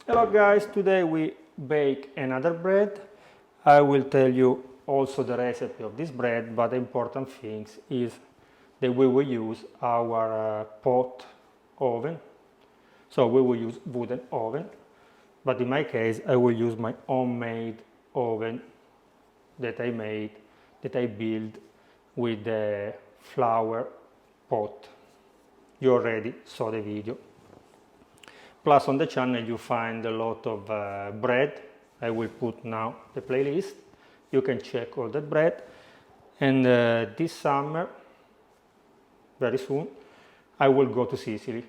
Hello guys, today we bake another bread. I will tell you also the recipe of this bread, but the important things is that we will use our pot oven. So we will use wooden oven, but in my case I will use my homemade oven that I built with the flour pot. You already saw the video. Plus on the channel you find a lot of bread. I will put now the playlist. You can check all the bread. And this summer, very soon, I will go to Sicily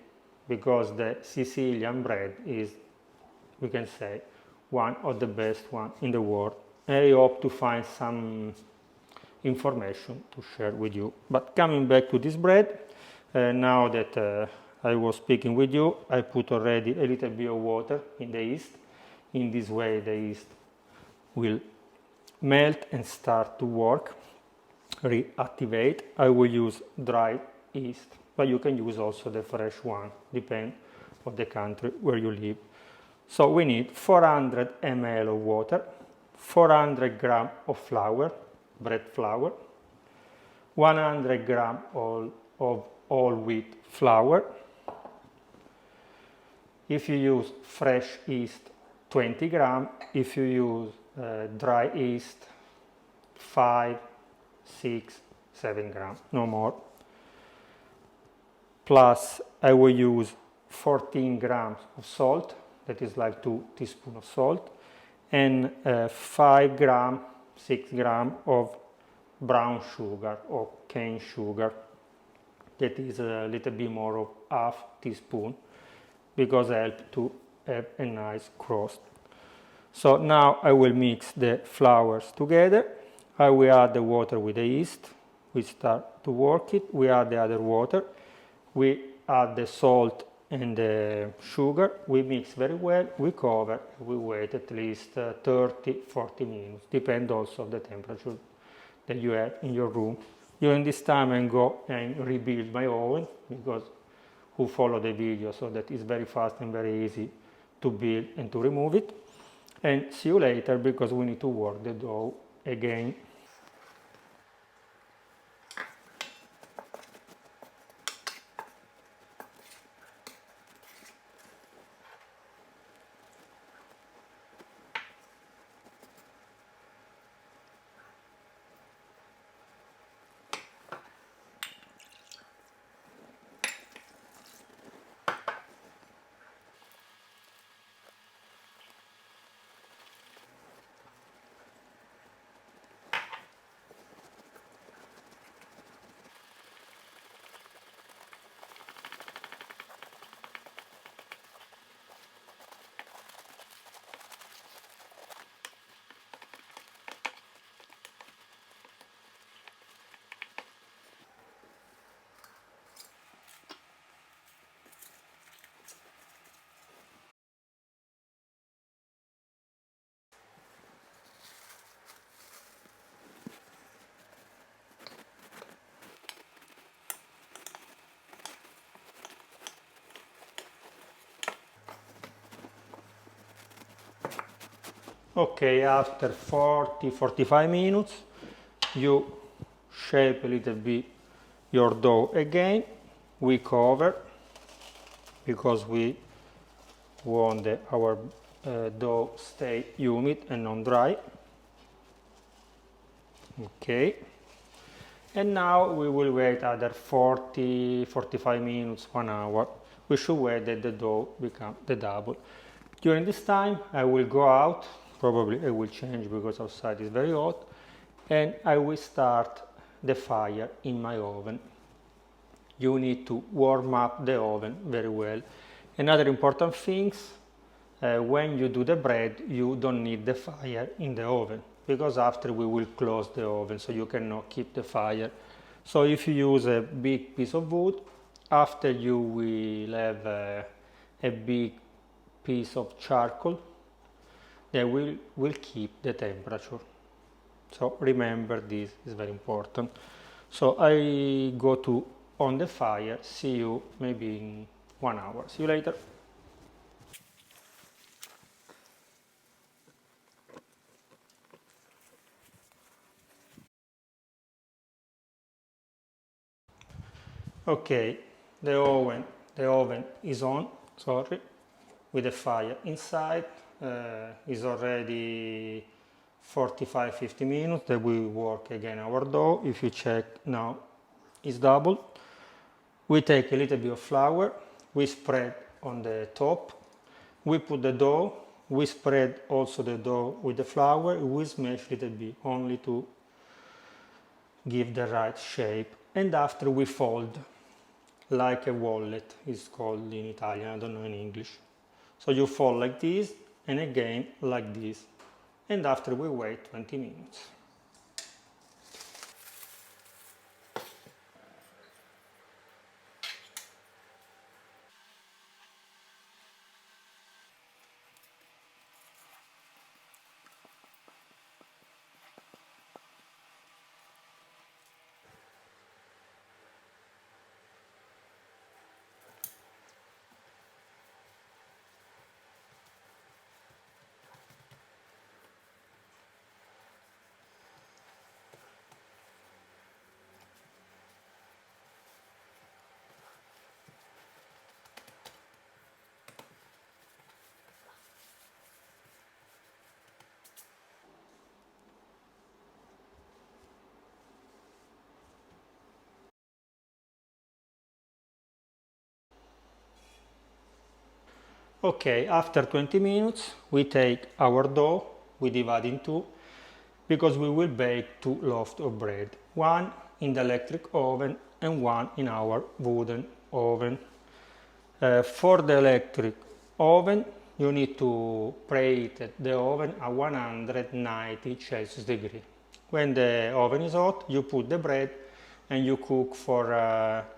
because the Sicilian bread is, we can say, one of the best one in the world. I hope to find some information to share with you. But coming back to this bread, now that I was speaking with you, I put already a little bit of water in the yeast. In this way the yeast will melt and start to work, reactivate. I will use dry yeast, but you can use also the fresh one, depending on the country where you live. So we need 400 ml of water, 400 grams of flour, bread flour, 100 grams of all wheat flour. If you use fresh yeast, 20 grams. If you use dry yeast, 5, 6, 7 grams, no more. Plus I will use 14 grams of salt, that is like 2 teaspoons of salt, and 5 grams, 6 grams of brown sugar or cane sugar, that is a little bit more of half teaspoon, because I help to have a nice crust. So now I will mix the flours together. I will add the water with the yeast. We start to work it. We add the other water. We add the salt and the sugar. We mix very well. We cover. We wait at least 30-40 minutes. Depends also on the temperature that you have in your room. During this time I go and rebuild my oven, because who follow the video, so that is very fast and very easy to build and to remove it. And see you later, because we need to work the dough again. Okay, after 40-45 minutes, you shape a little bit your dough again. We cover, because we want our dough stay humid and not dry. Okay, and now we will wait other 40-45 minutes, 1 hour. We should wait that the dough become the double. During this time I will go out. Probably I will change because outside is very hot, and I will start the fire in my oven. You need to warm up the oven very well. Another important thing, when you do the bread, you don't need the fire in the oven, because after we will close the oven, so you cannot keep the fire. So if you use a big piece of wood, after you will have a big piece of charcoal, they will keep the temperature. So remember, this is very important. So I go to on the fire. See you maybe in 1 hour. See you later. Okay, the oven is on, sorry, with the fire inside. Is already 45-50 minutes that we work again our dough. If you check now, it's double. We take a little bit of flour, we spread on the top, we put the dough, we spread also the dough with the flour, we smash a little bit only to give the right shape, and after we fold like a wallet, is called in Italian, I don't know in English. So you fold like this and again like this, and after we wait 20 minutes. Okay, after 20 minutes, we take our dough, we divide in two, because we will bake two loaves of bread, one in the electric oven and one in our wooden oven. For the electric oven, you need to preheat the oven at 190 Celsius degree. When the oven is hot, you put the bread and you cook for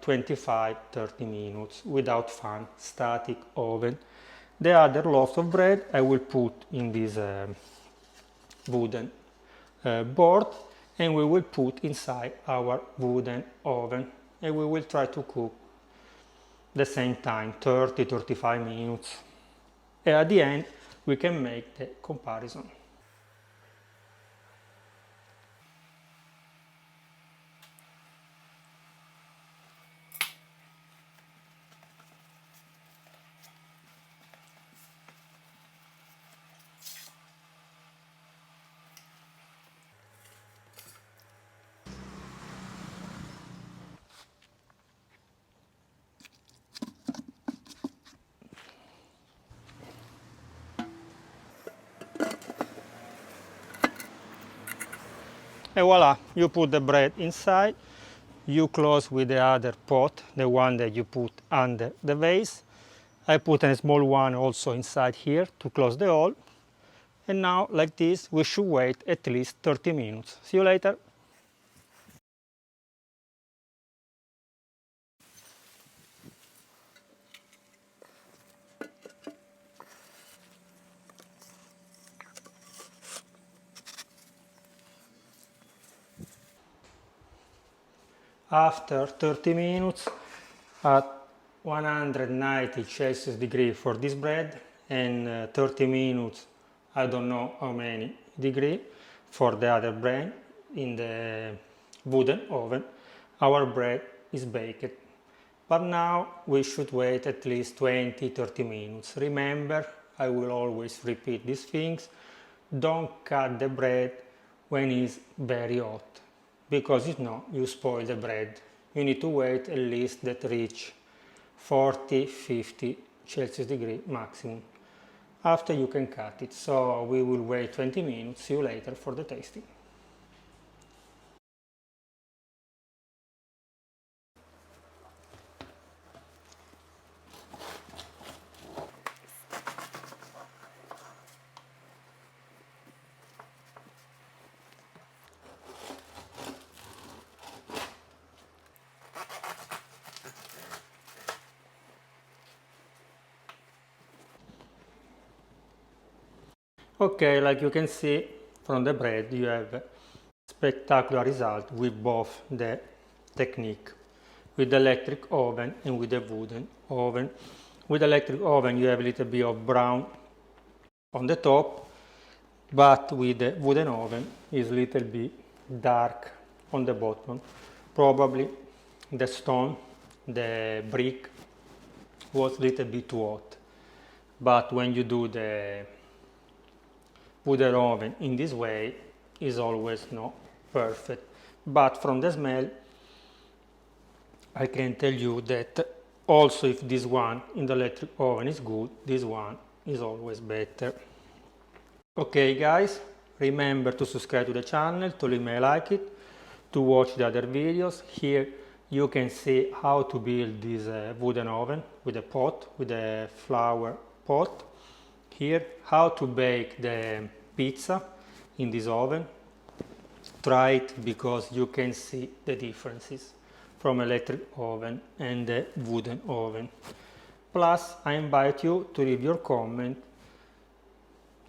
25-30 minutes without fan, static oven. The other loaf of bread I will put in this wooden board, and we will put inside our wooden oven, and we will try to cook the same time, 30-35 minutes. And at the end we can make the comparison. And voila, you put the bread inside, you close with the other pot, the one that you put under the vase. I put a small one also inside here to close the hole. And now, like this, we should wait at least 30 minutes. See you later. After 30 minutes at 190 Celsius degree for this bread, and 30 minutes, I don't know how many degree, for the other bread in the wooden oven, our bread is baked. But now we should wait at least 20-30 minutes. Remember, I will always repeat these things. Don't cut the bread when it's very hot, because if not, you spoil the bread. You need to wait at least that reach 40-50 Celsius degree maximum. After you can cut it. So we will wait 20 minutes. See you later for the tasting. Okay, like you can see from the bread, you have spectacular result with both the technique, with the electric oven and with the wooden oven. With the electric oven, you have a little bit of brown on the top, but with the wooden oven is a little bit dark on the bottom. Probably the stone the brick was a little bit too hot, but when you do the wooden oven in this way, is always not perfect. But from the smell, I can tell you that also if this one in the electric oven is good, this one is always better. Okay guys, remember to subscribe to the channel, to leave me a like it, to watch the other videos. Here you can see how to build this wooden oven with a pot, with a flower pot. Here how to bake the pizza in this oven. Try it because you can see the differences from electric oven and the wooden oven. Plus I invite you to leave your comment.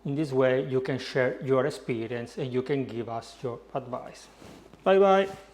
In this way you can share your experience and you can give us your advice. Bye bye.